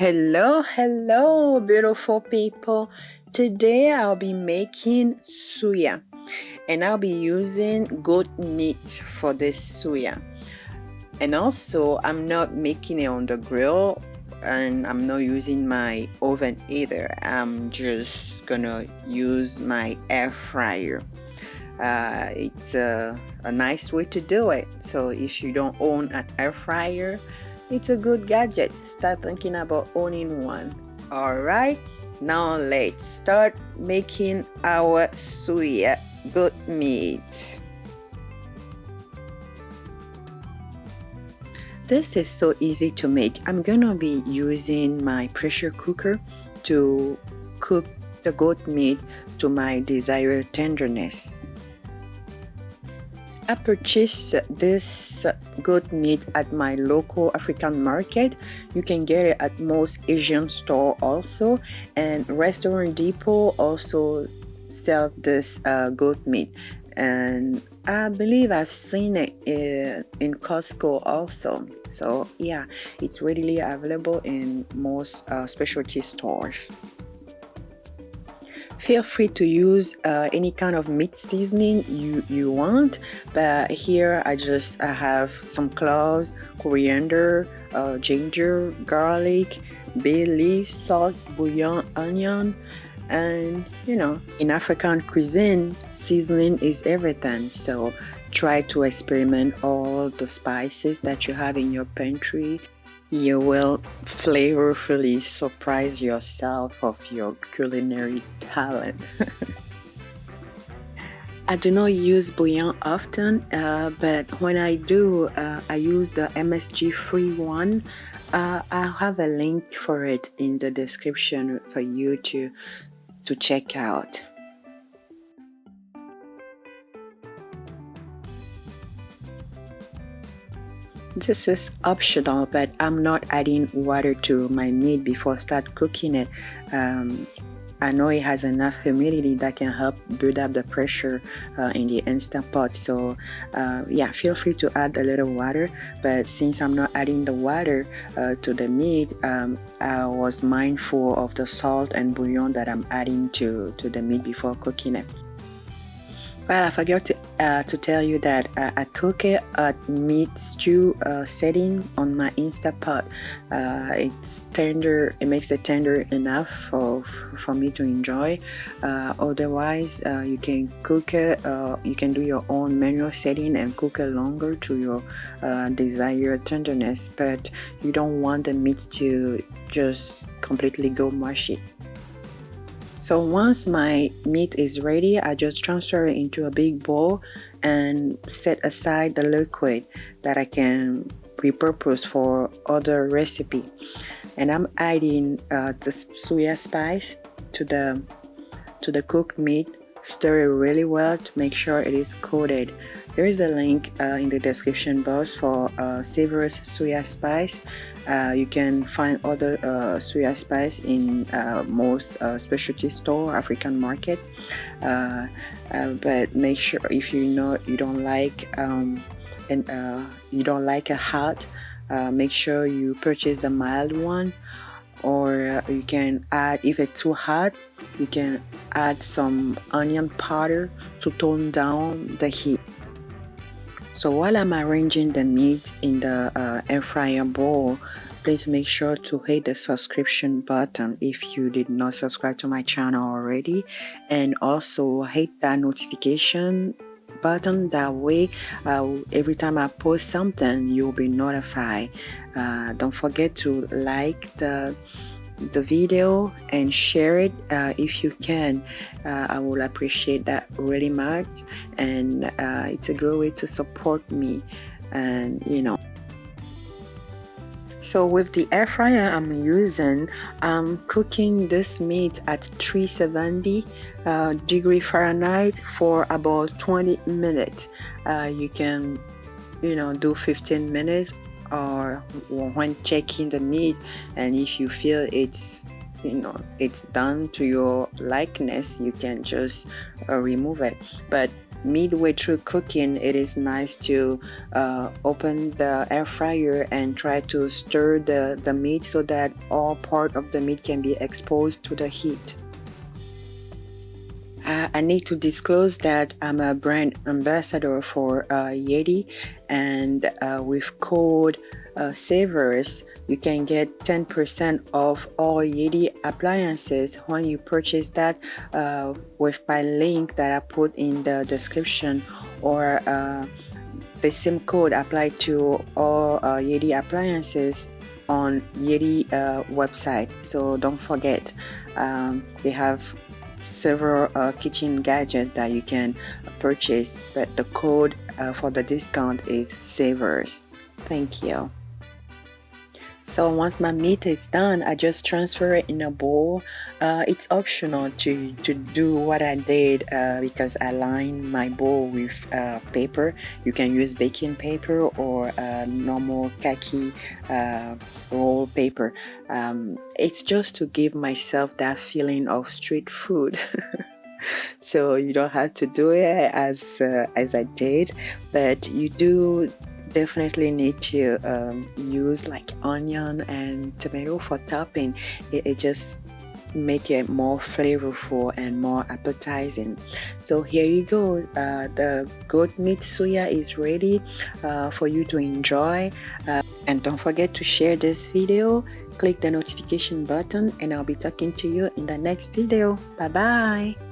Hello, beautiful people. Today I'll be making suya, and I'll be using goat meat for this suya. And also, I'm not making it on the grill, and I'm not using my oven either. I'm just gonna use my air fryer. It's a nice way to do it. So if you don't own an air fryer, it's a good gadget. Start thinking about owning one. Alright, now let's start making our suya goat meat. This is so easy to make. I'm gonna be using my pressure cooker to cook the goat meat to my desired tenderness. I purchased this goat meat at my local African market. You can get it at most Asian store also, and Restaurant Depot also sell this goat meat, and I believe I've seen it in Costco also. So yeah, it's readily available in most specialty stores. Feel free to use any kind of meat seasoning you want, but here I have some cloves, coriander, ginger, garlic, bay leaf, salt, bouillon, onion, and in African cuisine, seasoning is everything. So try to experiment all the spices that you have in your pantry. You will flavorfully surprise yourself of your culinary talent. I do not use bouillon often, but when I do, I use the MSG free one. I'll have a link for it in the description for you to check out. This is optional, but I'm not adding water to my meat before I start cooking it. I know it has enough humidity that can help build up the pressure in the Instant Pot. So yeah, feel free to add a little water, but since I'm not adding the water to the meat, I was mindful of the salt and bouillon that I'm adding to the meat before cooking it. Well, I forgot to tell you that I cook it at meat stew setting on my Instant Pot. It's tender. It makes it tender enough for me to enjoy. Otherwise, you can cook it. You can do your own manual setting and cook it longer to your desired tenderness. But you don't want the meat to just completely go mushy. So once my meat is ready, I just transfer it into a big bowl and set aside the liquid that I can repurpose for other recipe. And I'm adding the suya spice to the cooked meat. Stir it really well to make sure it is coated. There is a link in the description box for Savourous suya spice. You can find other suya spice in most specialty store, African market. But make sure if you don't like you don't like a hot, make sure you purchase the mild one. Or you can add, if it's too hot, you can add some onion powder to tone down the heat. So while I'm arranging the meat in the air fryer bowl, please make sure to hit the subscription button if you did not subscribe to my channel already, and also hit that notification button. That way every time I post something, you'll be notified. Don't forget to like the video and share it if you can. I will appreciate that really much, and it's a great way to support me. And so with the air fryer I'm using, I'm cooking this meat at 370 degree Fahrenheit for about 20 minutes. You can do 15 minutes, or when checking the meat, and if you feel it's done to your likeness, you can just remove it. But midway through cooking, it is nice to open the air fryer and try to stir the meat so that all part of the meat can be exposed to the heat. I need to disclose that I'm a brand ambassador for Yeti, and with code Savourous, you can get 10% off all Yeti appliances when you purchase that with my link that I put in the description, or the same code applied to all Yeti appliances on Yeti website. So don't forget, they have several kitchen gadgets that you can purchase, but the code for the discount is Savourous. Thank you. So once my meat is done, I just transfer it in a bowl. It's optional to do what I did because I lined my bowl with paper. You can use baking paper or normal khaki roll paper. It's just to give myself that feeling of street food. So you don't have to do it as I did, but you do definitely need to use like onion and tomato for topping. It just make it more flavorful and more appetizing. So here you go, the goat meat suya is ready for you to enjoy. And don't forget to share this video, click the notification button, and I'll be talking to you in the next video. Bye bye.